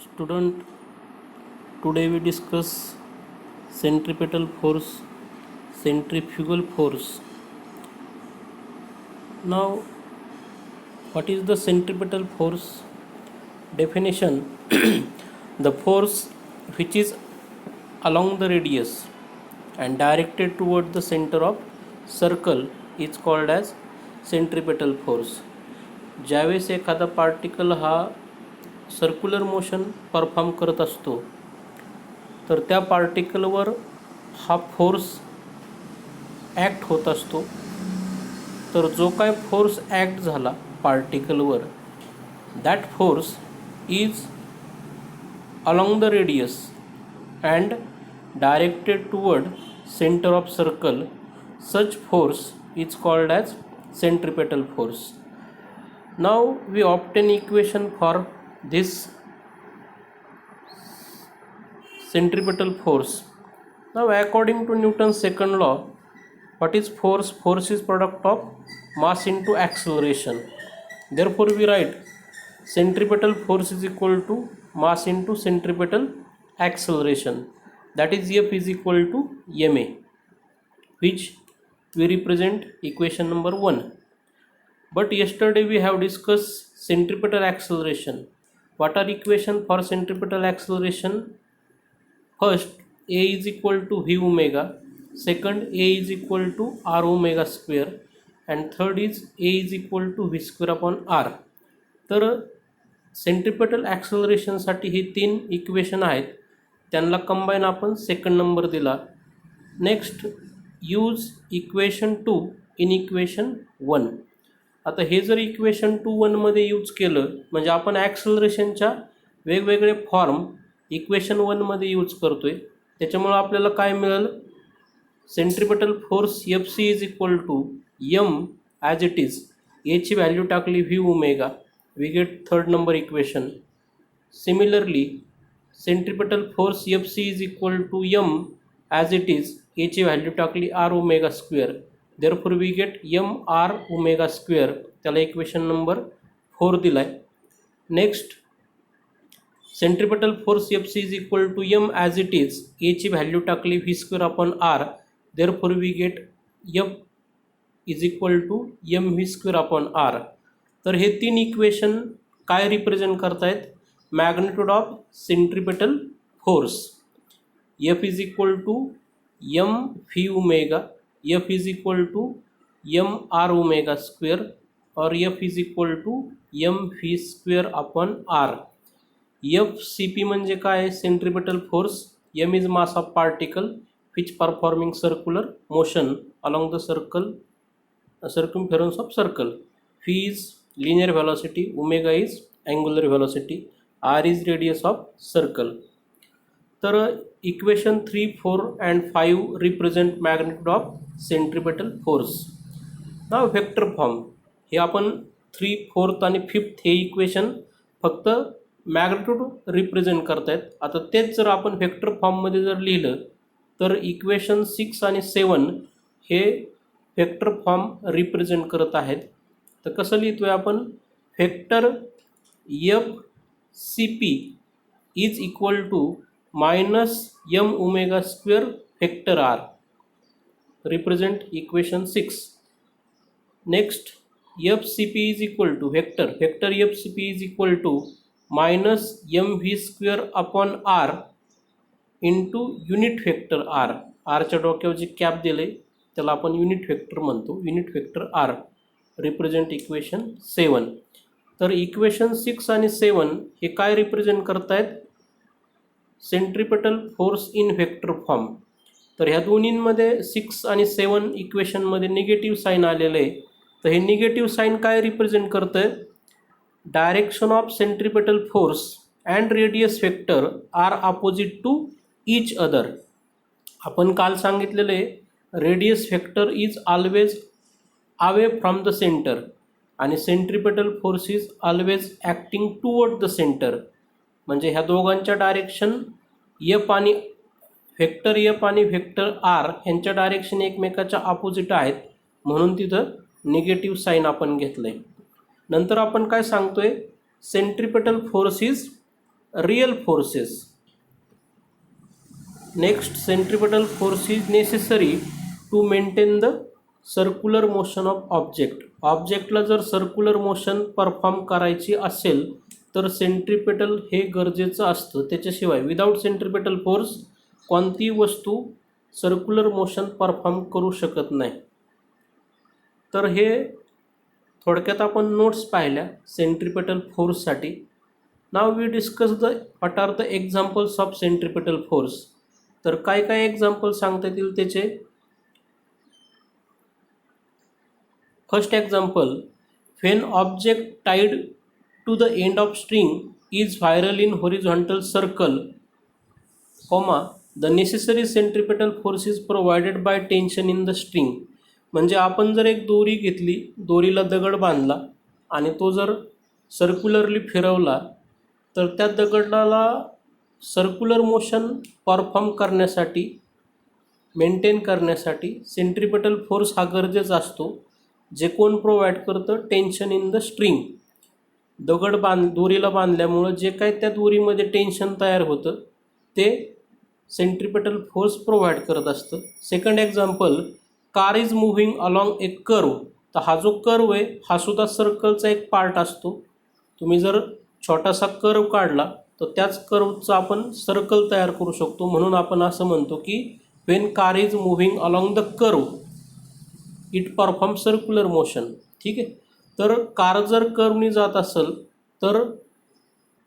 Student, today we discuss centripetal force, centrifugal force. Now, what is the centripetal force? Definition: the force which is along the radius and directed toward the center of circle is called as centripetal force. ज्यावेळेस एखादा particle हा circular motion perform करत असतो तर त्या पार्टिकलवर हा force act होत असतो. तर जो काय फोर्स ॲक्ट झाला पार्टिकलवर, that force is along the radius and directed toward centre of circle. Such force is called as centripetal force. Now we obtain equation for this centripetal force. Now according to Newton's second law, what is force? Force is product of mass into acceleration. Therefore we write centripetal force is equal to mass into centripetal acceleration, that is F is equal to ma, which we represent equation number 1. But yesterday we have discussed centripetal acceleration. What are equation for centripetal acceleration? First, A is equal to V omega. Second, A is equal to R omega square. And third is A is equal to V square upon R. तर centripetal ॲक्सलरेशनसाठी ही 3 equation आहेत, त्यांना combine आपण second number दिला. Next, use equation 2 in equation 1. आता हे जर equation 2 मध्ये use केलं म्हणजे आपण ॲक्सलरेशनच्या वेगवेगळे फॉर्म इक्वेशन 1 मध्ये यूज करतोय. त्याच्यामुळं आपल्याला काय मिळेल? Centripetal force F C is equal to M as it is. एची व्हॅल्यू टाकली V omega, we get third number equation. Similarly centripetal force F C is equal to M as it is. एची value टाकली R omega square, therefore we get mr omega square. त्याला equation number 4 दिलाय. Next, centripetal force F C is equal to M as it is. एची value टाकली V square upon R, therefore we get F is equal to M V square upon R. तर हे 3 equation काय represent करतायत? Magnitude of centripetal force. F is equal to M V omega, F is equal to m r omega square और F is equal to m v square upon r. FCP म्हणजे काय? Centripetal force. m is mass of particle which performing circular motion along the circumference of circle. V is linear velocity, omega is angular velocity, r is radius of circle. तर equation 3, 4 and 5 represent magnitude of centripetal force. ना vector form हे आपण 3, 4 आणि 5 हे equation फक्त magnitude represent करतायत. आता तेच जर आपण व्हेक्टर फॉर्ममध्ये जर लिहिलं तर इक्वेशन 6 आणि 7 हे व्हेक्टर फॉर्म रिप्रेझेंट करत आहेत. तर कसं लिहितोय आपण? Vector F C P is equal to minus M omega square vector R, represent equation 6. Next, F C P is equal to vector F C P is equal to minus M V square upon R into unit vector R. आरच्या डोक्यावर जे cap दिले त्याला आपण unit vector म्हणतो, unit vector R, represent equation 7. तर equation 6 आणि 7 हे काय रिप्रेझेंट करतायत? Centripetal force in vector form. तर ह्या दोन्हींमध्ये 6 आणि 7 इक्वेशनमध्ये निगेटिव्ह साईन आलेलं आहे. तर हे निगेटिव्ह साईन काय रिप्रेझेंट करतं आहे? Direction of centripetal force and radius vector are opposite to each other. आपण काल सांगितलेलं आहे radius vector is always away from the centre आणि centripetal force is always acting toward the centre. म्हणजे ह्या दोघांच्या डायरेक्शन एफ आणि व्हेक्टर आर यांच्या डायरेक्शन एकमेकाच्या अपोजिट आहेत, म्हणून तिथं निगेटिव्ह साईन आपण घेतलं आहे. नंतर आपण काय सांगतोय? Centripetal force is real forces. Next, centripetal force is necessary to maintain the circular motion of object. ऑब्जेक्टला जर सर्क्युलर मोशन परफॉर्म करायची असेल तर सेंट्रिपेटल हे गरजेचं असतं. त्याच्याशिवाय विदाऊट सेंट्रिपेटल फोर्स कोणतीही वस्तू सर्क्युलर मोशन परफॉर्म करू शकत नाही. तर हे थोडक्यात आपण नोट्स पाहिल्या सेंट्रिपेटल फोर्ससाठी. Now we discuss the what are the examples of centripetal force. तर काय काय एक्झाम्पल सांगता येतील त्याचे. First example, when object tied to the end of string is whirled in horizontal circle, comma the necessary centripetal force is provided by tension in the string. म्हणजे आपण जर एक दोरी घेतली, दोरीला दगड बांधला आणि तो जर सर्क्युलरली फिरवला तर त्या दगडाला सर्क्युलर मोशन परफॉर्म करण्यासाठी, मेंटेन करण्यासाठी सेंट्रिपेटल फोर्स हा गरजेचा असतो. जे कोण प्रोव्हाइड करतं, टेन्शन इन द स्ट्रिंग. दोरीला बांधल्यामुळं जे काय त्या दोरीमध्ये टेन्शन तयार होतं ते सेंट्रिपेटल फोर्स प्रोव्हाइड करत असतं. Second example, car is moving along A curve. तर हा जो कर्व आहे हा सुद्धा सर्कलचा एक पार्ट असतो. तुम्ही जर छोटासा कर्व काढला तर त्याच कर्वचा आपण सर्कल तयार करू शकतो. म्हणून आपण असं म्हणतो की when car is moving along the curve it perform circular motion. ठीक आहे. तर कार जर कर्वनी जात असेल तर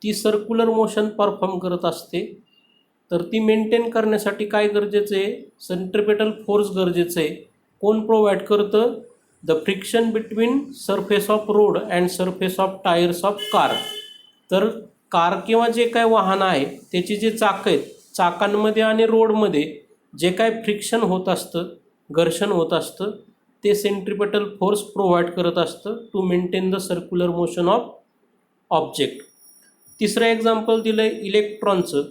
ती सर्क्युलर मोशन परफॉर्म करत असते. तर ती मेंटेन करण्यासाठी काय गरजेचं आहे, सेंट्रिपेटल फोर्स गरजेचं आहे. कोण प्रोव्हाइड करतं, the friction between surface of road and surface of tyres of car. तर कार किंवा जे काय वाहन आहे त्याची जे चाकं आहेत, चाकांमध्ये आणि रोडमध्ये जे काय फ्रिक्शन होत असतं, घर्षण होत असतं, ते सेंट्रिपेटल फोर्स प्रोव्हाइड करत असतं to maintain the circular motion of object. तिसरं एक्झाम्पल दिलं आहे इलेक्ट्रॉनचं.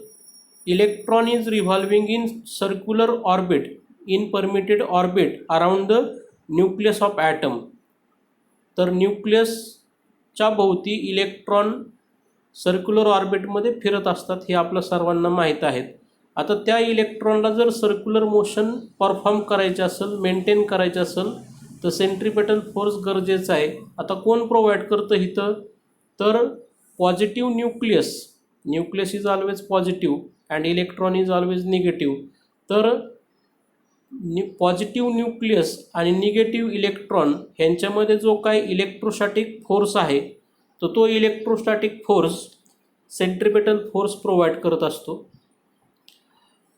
Electron is revolving in circular orbit in permitted orbit around the nucleus of atom. तर न्यूक्लियसच्या भोवती इलेक्ट्रॉन सर्क्युलर ऑर्बिटमध्ये फिरत असतात, हे आपल्या सर्वांना माहीत आहेत. आता त्या इलेक्ट्रॉनला जर सर्क्युलर मोशन परफॉर्म करायचे असेल, मेंटेन करायचे असेल तर सेंट्रिपेटल फोर्स गरजेचा आहे. आता कोण प्रोव्हाइड करतं इथं, तर positive nucleus is always positive and electron is always negative. तर पॉझिटिव्ह न्यूक्लियस आणि निगेटिव्ह इलेक्ट्रॉन ह्यांच्यामध्ये जो काय इलेक्ट्रोस्टॅटिक फोर्स आहे तर तो electrostatic force centripetal force provide करत असतो.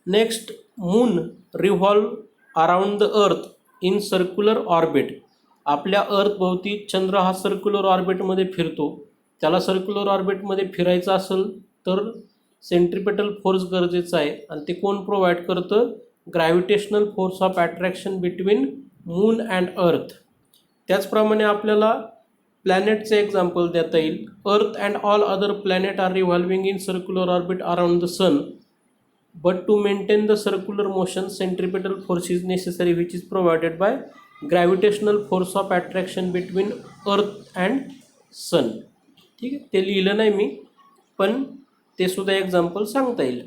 Next, moon revolve around the earth in circular orbit. आपल्या अर्थभोवती चंद्र हा सर्क्युलर ऑर्बिटमध्ये फिरतो. त्याला सर्क्युलर ऑर्बिटमध्ये फिरायचं असेल तर सेंट्रिपेटल फोर्स गरजेचा आहे. आणि ते कोण प्रोव्हाइड करतं, gravitational force of attraction between moon and earth. त्याचप्रमाणे आपल्याला प्लॅनेटचे एक्झाम्पल देता येईल. Earth and all other planet are revolving in circular orbit around the sun, but to maintain the circular motion centripetal force is necessary which is provided by gravitational force of attraction between earth and sun. ठीक आहे, ते लिहिलं नाही मी, पण ते सुद्धा example सांगता येईल.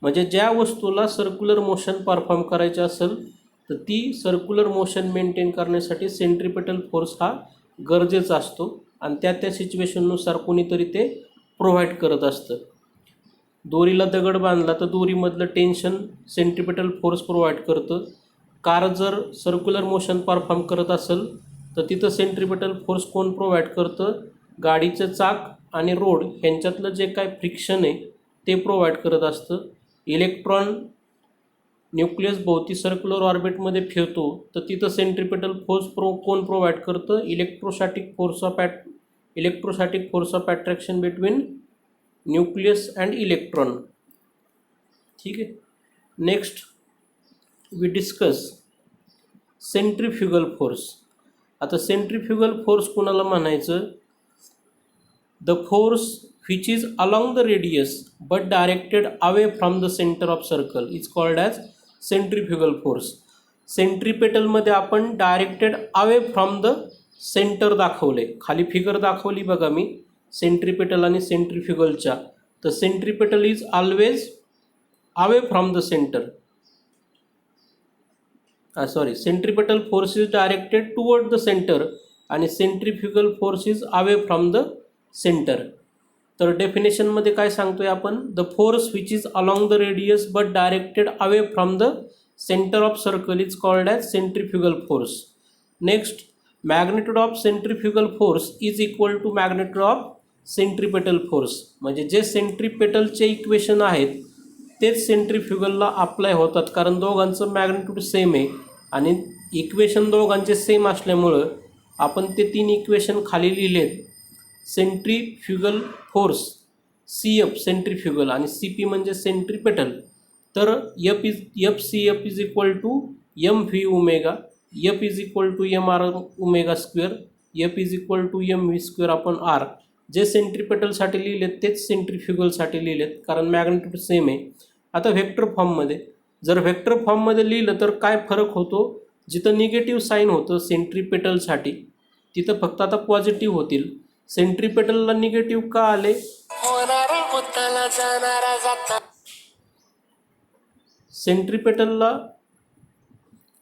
म्हणजे ज्या वस्तूला सर्क्युलर मोशन परफॉर्म करायचं असेल तर ती सर्क्युलर मोशन मेंटेन करण्यासाठी सेंट्रिपेटल फोर्स हा गरजेचा असतो आणि त्या सिच्युएशननुसार कोणीतरी ते प्रोव्हाइड करत असतं. दोरीला दगड बांधला तर दोरीमधलं टेन्शन सेंट्रिपेटल फोर्स प्रोव्हाइड करतं. कार जर सर्क्युलर मोशन परफॉर्म करत असेल तर तिथं सेंट्रिपेटल फोर्स कोण प्रोव्हाइड करतं, गाडीचं चाक आणि रोड ह्यांच्यातलं जे काय फ्रिक्शन आहे ते प्रोव्हाइड करत असतं. इलेक्ट्रॉन न्यूक्लियस भोवती सर्क्युलर ऑर्बिटमध्ये फिरतो तर तिथं सेंट्रिपेटल फोर्स कोण प्रोव्हाइड करतं, electrostatic force of attraction between nucleus and electron. ठीक आहे. Next we discuss centrifugal force. आता सेंट्रिफ्युगल फोर्स कोणाला म्हणायचं, the force which is along the radius but directed away from the center of circle is called as centrifugal force. सेंट्रिपेटलमध्ये आपण directed away from the centre दाखवले. खाली figure दाखवली बघा मी centripetal आणि सेंट्रिफ्युगलच्या. the centripetal is always away from the center. Centripetal force is directed toward the center आणि centrifugal force is away from the center. तर definition मध्ये काय सांगतोय आपण, the force which is along the radius but directed away from the centre of circle is called as centrifugal force. Next, magnitude of centrifugal force is equal to magnitude of centripetal force. म्हणजे जे सेंट्रीपेटलचे equation आहेत तेच सेंट्रीफ्युगलला apply होतात, कारण दोघांचं magnitude same आहे आणि equation दोघांचे सेम असल्यामुळं आपण ते तीन इक्वेशन खाली लिहिलेत. सेंट्रीफ्युगल फोर्स CF सेंट्रीफ्युगल आणि CP म्हणजे सेंट्रीपेटल. तर F C F is equal to MV omega, F is equal to MR omega square, F is equal to MV square upon R. जे सेंट्रीपेटलसाठी लिहिलेत तेच सेंट्रीफ्युगलसाठी लिहिलेत, कारण मॅग्नेट्यूड सेम आहे. आता vector फॉर्ममध्ये जर व्हेक्टर फॉर्ममध्ये लिहिलं तर काय फरक होतो, जिथं निगेटिव्ह साईन होतं सेंट्रीपेटलसाठी तिथं फक्त आता पॉझिटिव्ह होतील. सेंट्रीपेटलला निगेटिव्ह का आले,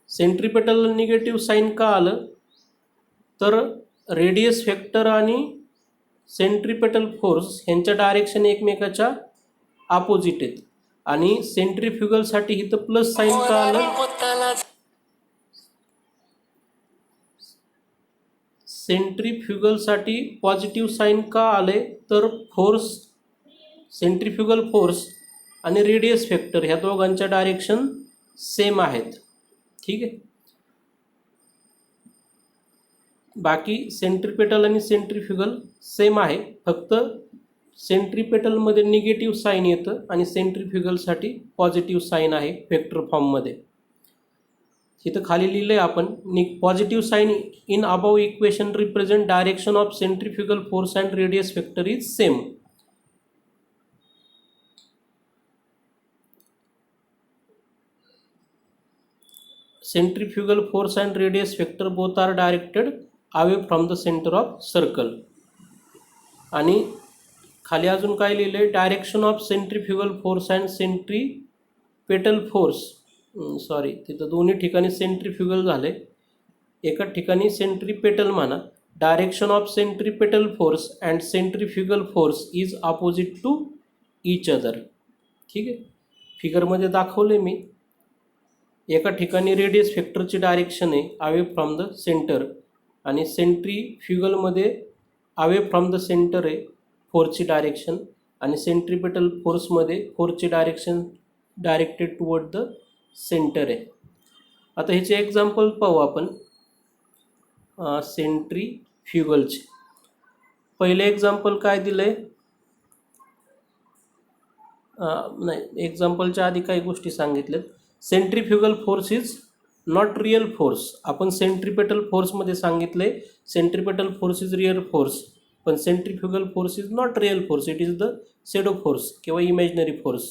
सेंट्रीपेटलला निगेटिव्ह साईन का आलं, तर रेडियस व्हेक्टर आणि सेंट्रीपेटल फोर्स ह्यांच्या डायरेक्शन एकमेकाच्या अपोजिट आहेत आणि सेंट्रीफ्युगलसाठी इथं प्लस साईन का आलं, सेंट्रीफ्युगलसाठी पॉझिटिव्ह साईन का आले, तर फोर्स सेंट्रीफ्युगल फोर्स आणि रेडियस व्हेक्टर ह्या दोघांच्या डायरेक्शन सेम आहेत. ठीक आहे. बाकी सेंट्रीपेटल आणि सेंट्रीफ्युगल सेम आहे, फक्त सेंट्रीपेटलमध्ये निगेटिव्ह साईन येतं आणि सेंट्रीफ्युगलसाठी पॉझिटिव्ह साईन आहे व्हेक्टर फॉर्ममध्ये. इथं खाली लिहिलं आहे आपण, positive sign in above equation represent direction of centrifugal force and radius vector is same. Centrifugal force and radius vector both are directed away from the centre of circle. आणि खाली अजून काय लिहिलं आहे, direction of centrifugal force and centripetal force, तिथं दोन्ही ठिकाणी centrifugal झाले, एका ठिकाणी सेंट्रीपेटल म्हणा. Direction of centripetal force and centrifugal force is opposite to each other. ठीक आहे. फिगरमध्ये दाखवले मी, एका ठिकाणी रेडियस व्हेक्टरची डायरेक्शन आहे अवे फ्रॉम द सेंटर आणि सेंट्रीफ्युगलमध्ये अवे फ्रॉम द सेंटर आहे फोर्सची डायरेक्शन आणि सेंट्रीपेटल फोर्समध्ये फोर्सची direction directed toward the centre आहे. आता ह्याचे एक्झाम्पल पाहू आपण सेंट्रीफ्युगलचे. पहिले एक्झाम्पल काय दिलं आहे, नाही एक्झाम्पलच्या आधी काही गोष्टी सांगितल्यात. Centrifugal force is not real force. आपण सेंट्रीपेटल फोर्समध्ये सांगितले centripetal force is real force, पण centrifugal force is not real force, it is the shadow force किंवा इमॅजिनरी फोर्स.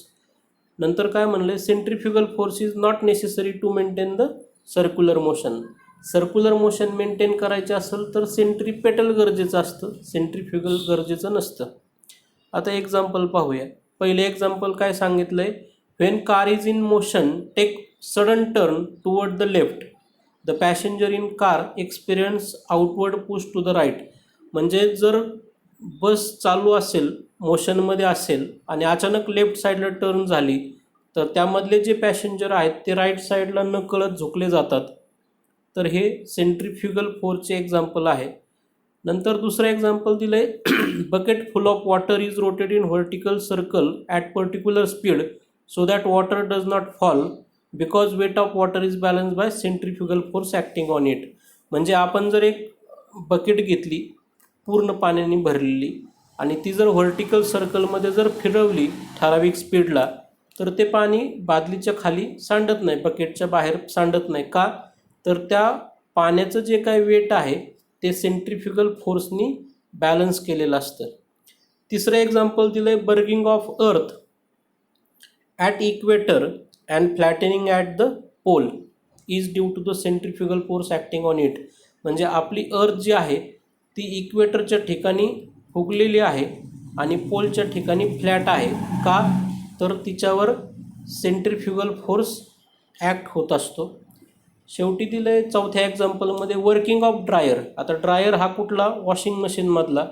नंतर काय म्हणले, centrifugal force is not necessary to maintain the circular motion. Circular motion maintain करायचे असेल तर centripetal गरजेचं असतं, सेंट्रीफ्युगल गरजेचं नसतं. आता एक्झाम्पल पाहूया. पहिले एक्झाम्पल काय सांगितलंय, when car is in motion take sudden turn toward the left, the passenger in car experience outward push to the right. म्हणजे जर बस चालू असेल, मोशनमध्ये असेल आणि अचानक लेफ्ट साईडला टर्न झाली तर त्यामधले जे पॅसेंजर आहेत ते राईट साईडला नकळत झुकले जातात. तर हे सेंट्रीफ्युगल फोर्सचे एक्झाम्पल आहे. नंतर दुसरं एक्झाम्पल दिलं आहे, bucket full of water is rotated in vertical circle at particular speed so that water does not fall because weight of water is balance by centrifugal force acting on it. म्हणजे आपण जर एक bucket घेतली पूर्ण पाण्याने भरलेली आणि ती जर व्हर्टिकल सर्कलमध्ये जर फिरवली ठराविक स्पीडला तर ते पाणी बादलीच्या खाली सांडत नाही, बकेटच्या बाहेर सांडत नाही. का, तर त्या पाण्याचं जे काही वेट आहे ते सेंट्रीफ्युगल फोर्सनी बॅलन्स केलेलं असतं. तिसरं एक्झाम्पल दिलं आहे, bulging of earth at equator and flattening at the pole is due to the centrifugal force acting on it. म्हणजे आपली अर्थ जी आहे ती इक्वेटरच्या ठिकाणी फुगलेली आहे आणि पोलच्या ठिकाणी फ्लॅट आहे का, तर तिच्यावर सेंट्रिफ्युगल फोर्स ॲक्ट होत असतो. शेवटी दिलं आहे चौथ्या एक्झाम्पलमध्ये वर्किंग ऑफ ड्रायर. आता ड्रायर हा कुठला, वॉशिंग मशीनमधला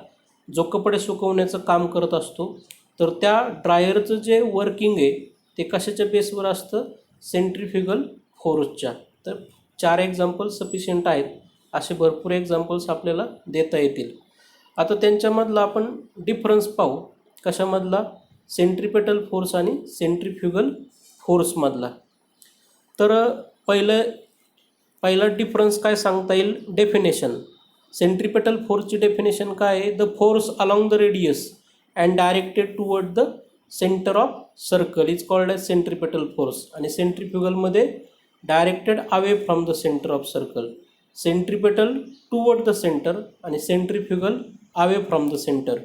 जो कपडे सुकवण्याचं काम करत असतो. तर त्या ड्रायरचं जे वर्किंग आहे ते कशाच्या बेसवर असतं, सेंट्रिफ्युगल फोर्सच्या. तर 4 एक्झाम्पल सफिशियंट आहेत. असे भरपूर एक्झाम्पल्स आपल्याला देता येतील. आता त्यांच्यामधला आपण डिफरन्स पाहू. कशामधला, सेंट्रिपेटल फोर्स आणि सेंट्रिफ्युगल फोर्समधला. तर पहिला डिफरन्स काय सांगता येईल, डेफिनेशन. सेंट्रिपेटल फोर्सची डेफिनेशन काय आहे, the force along the radius and directed toward the centre of circle is called as centripetal force. आणि सेंट्रिफ्युगलमध्ये directed away from the centre of circle. Centripetal toward the centre आणि centrifugal away from the centre.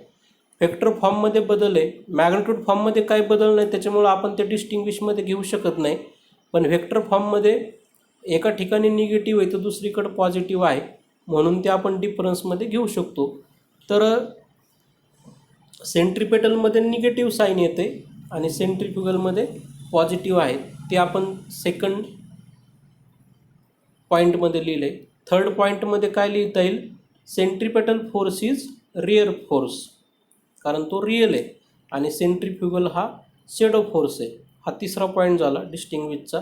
Vector फॉर्ममध्ये बदल आहे, magnitude फॉर्ममध्ये काही बदल नाही, त्याच्यामुळं आपण ते डिस्टिंग्विशमध्ये घेऊ शकत नाही. पण वेक्टर फॉर्ममध्ये एका ठिकाणी निगेटिव्ह आहे तर दुसरीकडं पॉझिटिव्ह आहे, म्हणून ते आपण डिफरन्समध्ये घेऊ शकतो. तर सेंट्रिपेटलमध्ये निगेटिव्ह साईन येते आणि सेंट्रिफ्युगलमध्ये पॉझिटिव्ह आहे. ते आपण सेकंड पॉईंटमध्ये लिहिले. थर्ड पॉईंटमध्ये काय लिहिता येईल, centripetal force is rear force, कारण तो रिअल आहे, आणि सेंट्रिफ्युगल हा शेडो फोर्स आहे. हा तिसरा पॉईंट झाला डिस्टिंग्विशचा.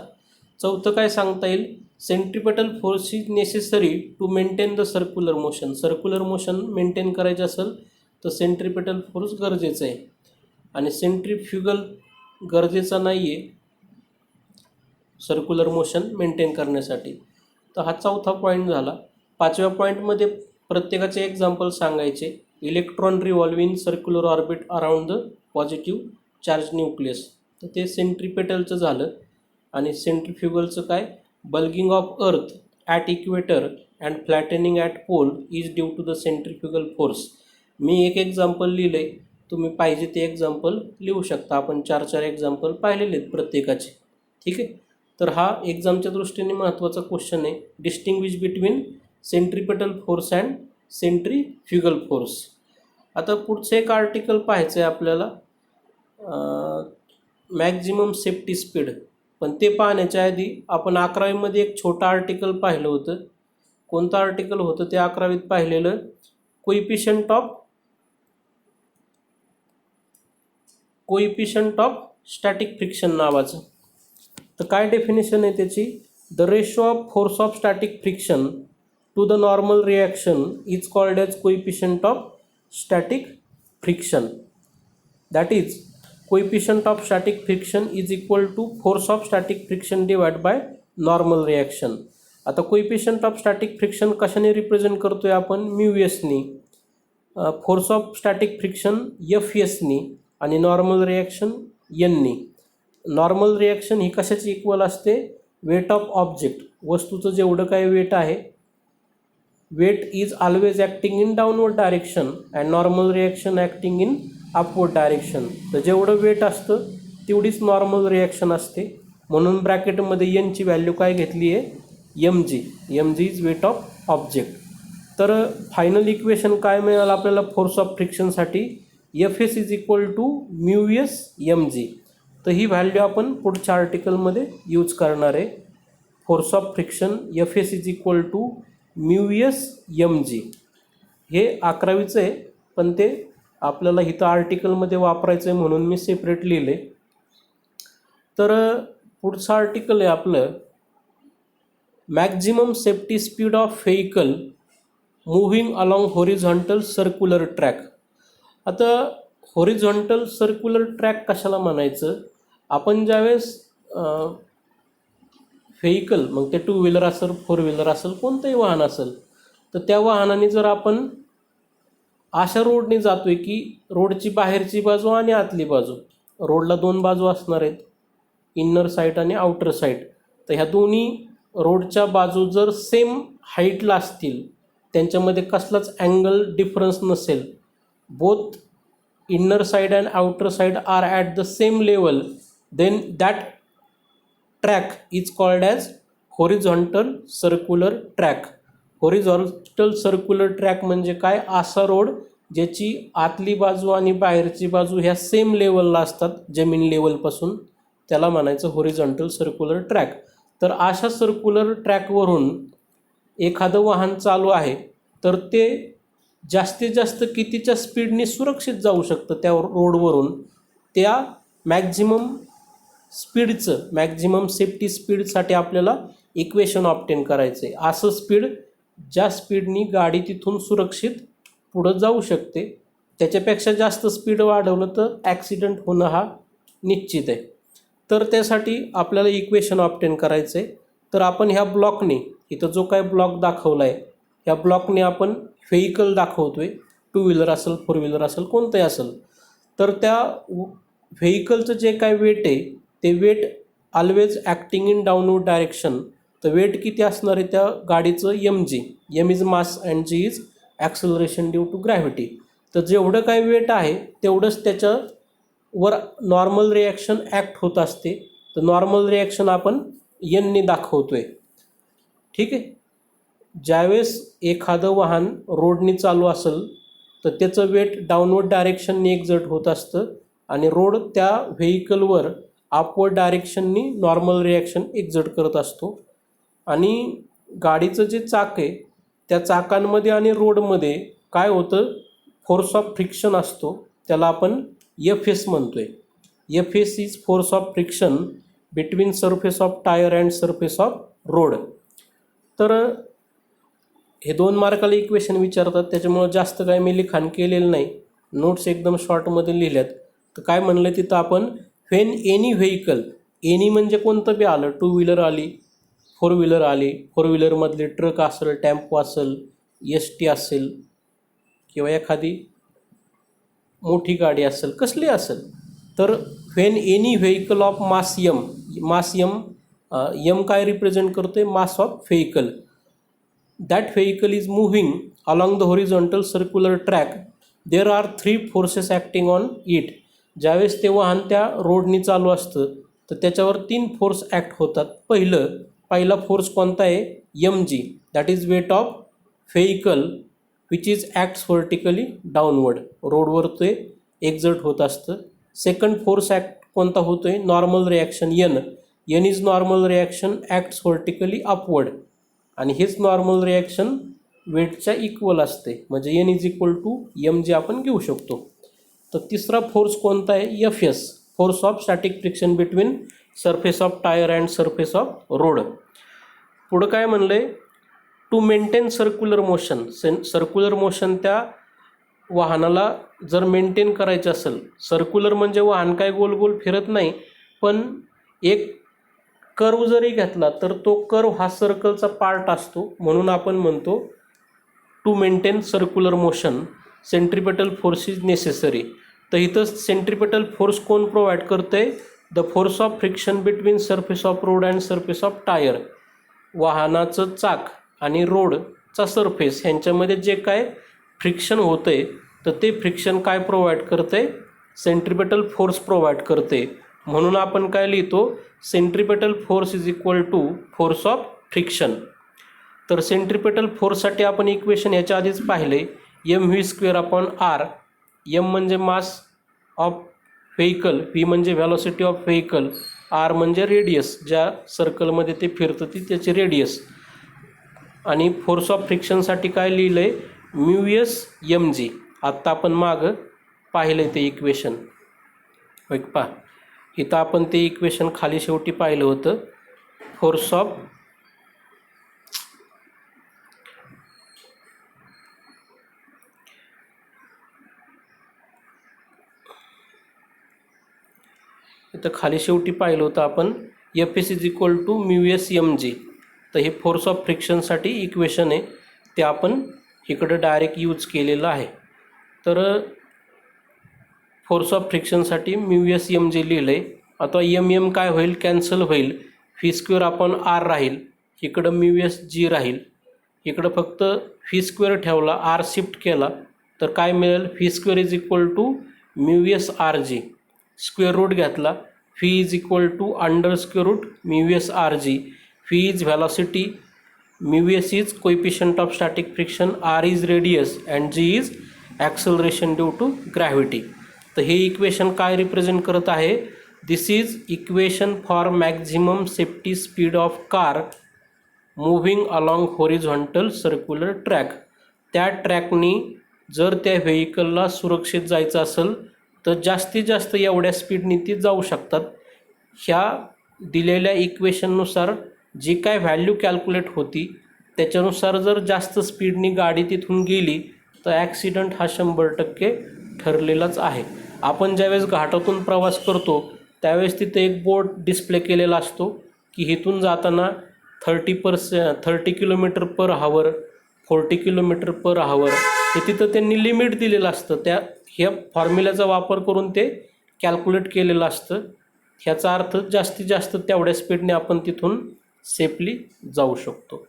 चौथं काय सांगता येईल, centripetal force is necessary to maintain the circular motion. Circular motion maintain करायचे असेल तर सेंट्रिपेटल फोर्स गरजेचं आहे, आणि सेंट्रिफ्युगल गरजेचा नाही आहे सर्क्युलर मोशन मेंटेन करण्यासाठी. तर हा चौथा पॉईंट झाला. पाचव्या पॉईंटमध्ये प्रत्येकाचे एक्झाम्पल सांगायचे. Electron revolve in circular orbit around the positive charge nucleus, तर ते सेंट्रिपेटलचं झालं. आणि सेंट्रिफ्युगलचं काय, bulging of earth at equator and flattening at pole is due to the centrifugal force. मी एक एक्झाम्पल लिहिलं आहे, तुम्ही पाहिजे ते एक्झाम्पल लिहू शकता. आपण 4 एक्झाम्पल पाहिलेले आहेत प्रत्येकाचे. ठीक आहे. तर हा एक्झामच्या दृष्टीने महत्त्वाचा क्वेश्चन आहे, distinguish between centripetal force and centrifugal force. आता पुढचं एक आर्टिकल पाहायचं आहे आपल्याला, मॅक्झिमम सेफ्टी स्पीड. पण ते पाहण्याच्या आधी आपण 11वीमध्ये एक छोटं आर्टिकल पाहिलं होतं. कोणतं आर्टिकल होतं ते 11वीत पाहिलेलं, कोइफिशियंट ऑफ स्टॅटिक फ्रिक्शन नावाचं. तर काय डेफिनेशन आहे त्याची, the ratio of force of static friction to the normal reaction is called as coefficient of static friction. That is coefficient of static friction is equal to force of static friction divide by normal reaction. आता coefficient of static friction कशाने represent करतो आहे आपण, mu एसनी, force of static friction F एसनी, आणि normal reaction एननी. Normal reaction ही कशाची इक्वल असते, वेट ऑफ ऑब्जेक्ट. वस्तूचं जेवढं काय वेट आहे, weight is always acting in downward direction and normal reaction acting in upward direction. तर जेवढं वेट असतं तेवढीच नॉर्मल रिॲक्शन असते. म्हणून ब्रॅकेटमध्ये एनची व्हॅल्यू काय घेतली आहे, M G. M G is weight of object. तर फायनल इक्वेशन काय मिळालं आपल्याला फोर्स ऑफ फ्रिक्शनसाठी, F S is equal to mu S M G. तर ही व्हॅल्यू आपण पुढच्या आर्टिकलमध्ये यूज करणार आहे. Force of friction F S is equal to mu S M G. हे 11वीचं आहे, पण ते आपल्याला इथं आर्टिकलमध्ये वापरायचं आहे म्हणून मी सेपरेट लिहिले. तर पुढचं आर्टिकल आहे आपलं, maximum safety speed of vehicle moving along horizontal circular track. आता हॉरिझॉन्टल सर्क्युलर ट्रॅक कशाला म्हणायचं, आपण ज्यावेळेस व्हेइकल, मग ते 2 व्हीलर असेल, 4 व्हीलर असेल, कोणतंही वाहन असेल, तर त्या वाहनाने जर आपण अशा रोडने जातो आहे की रोडची बाहेरची बाजू आणि आतली बाजू, रोडला 2 बाजू असणार आहेत, इन्नर साईड आणि आउटर साईड. तर ह्या दोन्ही रोडच्या बाजू जर सेम हाईटला असतील, त्यांच्यामध्ये कसलाच अँगल डिफरन्स नसेल, both inner side and outer side are at the same level, then that track is called as horizontal circular track. horizontal circular track म्हणजे काय, असा रोड ज्याची आतली बाजू आणि बाहेरची बाजू ह्या सेम लेवलला असतात जमीन लेवलपासून, त्याला म्हणायचं होरिझॉन्टल सर्क्युलर ट्रॅक. तर अशा सर्क्युलर ट्रॅकवरून एखादं वाहन चालू आहे तर ते जास्तीत जास्त कितीच्या स्पीडने सुरक्षित जाऊ शकतं त्या रोडवरून, त्या मॅक्झिमम स्पीडचं, मॅक्झिमम सेफ्टी स्पीडसाठी आपल्याला इक्वेशन ऑब्टेन करायचं आहे. असं स्पीड, ज्या स्पीडनी गाडी तिथून सुरक्षित पुढं जाऊ शकते, त्याच्यापेक्षा जास्त स्पीड वाढवलं तर ॲक्सिडेंट होणं हा निश्चित आहे. तर त्यासाठी आपल्याला इक्वेशन ऑब्टेन करायचं आहे. तर आपण ह्या ब्लॉकने, इथं जो काय ब्लॉक दाखवला आहे, ह्या ब्लॉकने आपण व्हेकल दाखवतो आहे, 2 व्हीलर असेल, 4 व्हीलर असेल, कोणतंही असेल. तर त्या व्हेकलचं जे काय वेट आहे ते weight always acting in downward direction. तर वेट किती असणार आहे त्या गाडीचं? mg. m is mass and g is acceleration due to gravity. तर जेवढं काय वेट आहे तेवढंच त्याच्यावर नॉर्मल रिॲक्शन ॲक्ट होत असते. तर नॉर्मल रिॲक्शन आपण n ने दाखवतो आहे. ठीक आहे. ज्यावेळेस एखादं वाहन रोडनी चालू असेल तर त्याचं वेट डाऊनवर्ड डायरेक्शनने एक्झर्ट होत असतं आणि रोड त्या व्हेकलवर अपवर्ड डायरेक्शननी नॉर्मल रिॲक्शन एक्झर्ट करत असतो. आणि गाडीचं जे चाक आहे त्या चाकांमध्ये आणि रोडमध्ये काय होतं, फोर्स ऑफ फ्रिक्शन असतो, त्याला आपण FS म्हणतो आहे. FS is force of friction between surface of tyre and surface of road. तर हे 2 मार्काला इक्वेशन विचारतात, त्याच्यामुळं जास्त काय मी लिखाण केलेलं नाही, नोट्स एकदम शॉर्टमध्ये लिहिल्यात. तर काय म्हणलं तिथं आपण, व्हेन एनी व्हेकल, एनी म्हणजे कोणतं बी आलं, 2 व्हीलर आली, 4 व्हीलर आली, 4 व्हीलरमधले ट्रक असेल, टेम्पो असेल, ST असेल किंवा एखादी मोठी गाडी असेल, कसली असेल. तर when any vehicle of mass m, mass m काय रिप्रेझेंट करतो आहे? मास of vehicle. That vehicle is moving along the horizontal circular track, there are 3 forces acting on it. ज्यावेळेस ते वाहन त्या रोडनी चालू असतं तर त्याच्यावर 3 फोर्स ॲक्ट होतात. पहिला फोर्स कोणता आहे? mg, that is weight of vehicle which is acts vertically downward, रोडवर ते एक्झर्ट होत असतं. सेकंड फोर्स ॲक्ट कोणता होतो आहे? Normal reaction n is normal reaction acts vertically upward, आणि हेच नॉर्मल रिॲक्शन वेटच्या इक्वल असते, म्हणजे n is equal to mg आपण घेऊ शकतो. तर तिसरा फोर्स कोणता आहे? FS, force of static friction between surface of tyre and surface of road. पुढं काय म्हणलं आहे? To maintain circular motion. Circular motion त्या वाहनाला जर मेंटेन करायचं असेल, सर्क्युलर म्हणजे वाहन काय गोल गोल फिरत नाही, पण एक कर्व जरी घेतला तर तो कर्व हा सर्कलचा पार्ट असतो, म्हणून आपण म्हणतो to maintain circular motion centripetal force is necessary. तर इथं सेंट्रिपेटल फोर्स कोण प्रोव्हाइड करतं आहे? The force of friction between surface of road and surface of tyre. वाहनाचं चाक आणि रोडचा सरफेस ह्यांच्यामध्ये जे काय फ्रिक्शन होतं आहे तर ते फ्रिक्शन काय प्रोव्हाइड करतं आहे? सेंट्रिपेटल फोर्स प्रोव्हाइड करते. म्हणून आपण काय लिहितो? Centripetal force is equal to force of friction. तर सेंट्रिपेटल फोर्ससाठी आपण इक्वेशन याच्या आधीच पाहिले, mv²/r. m म्हणजे मास ऑफ व्हेकल, v म्हणजे व्हेलॉसिटी ऑफ व्हेकल, r म्हणजे रेडियस, ज्या सर्कलमध्ये ते फिरतं ती त्याची रेडियस. आणि फोर्स ऑफ फ्रिक्शनसाठी काय लिहिलं आहे? μs mg. आत्ता आपण मागं पाहिलं आहे ते इक्वेशन, पहा इथं आपण ते इक्वेशन खाली शेवटी पाहिलं होतं. फोर्स ऑफ इथं खाली शेवटी पाहिलं होतं आपण FS is equal to μs mg. तर हे फोर्स ऑफ फ्रिक्शनसाठी इक्वेशन आहे, ते आपण इकडं डायरेक्ट यूज केलेलं आहे. तर फोर्स ऑफ फ्रिक्शनसाठी μs mg लिहिलं आहे. आता m काय होईल? कॅन्सल होईल. v²/r राहील, इकडं μs g राहील, इकडं फक्त v² ठेवला, r शिफ्ट केला तर काय मिळेल? v² is equal to μs rg. Square root घेतला, v is equal to under μs rg. v is velocity, μs is coefficient of static friction, r is radius and g is acceleration due to gravity. तर हे equation काय represent करत आहे? This is equation for maximum safety speed of car moving along horizontal circular track. त्या ट्रॅकनी जर त्या व्हेकलला सुरक्षित जायचं असेल तर जास्तीत जास्त एवढ्या स्पीडनी ती जाऊ शकतात. ह्या दिलेल्या इक्वेशननुसार जी काय व्हॅल्यू कॅल्क्युलेट होती त्याच्यानुसार जर जास्त स्पीडनी गाडी तिथून गेली तर ॲक्सिडंट हा 100% ठरलेलाच आहे. आपण ज्यावेळेस घाटातून प्रवास करतो त्यावेळेस तिथे एक बोर्ड डिस्प्ले केलेला असतो की इथून जाताना 30 किलोमीटर पर हावर, 40 किलोमीटर पर हावर हे तिथं त्यांनी लिमिट दिलेलं असतं. ह्या फॉर्म्युल्याचा वापर करून ते कॅल्क्युलेट केलेलं असतं. ह्याचा अर्थ जास्तीत जास्त तेवढ्या स्पीडने आपण तिथून सेफली जाऊ शकतो.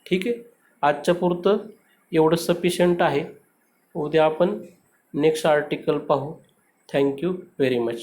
ठीक आहे, आजच्या पुरतं एवढं सफिशियंट आहे. उद्या आपण नेक्स्ट आर्टिकल पाहू. Thank you very much.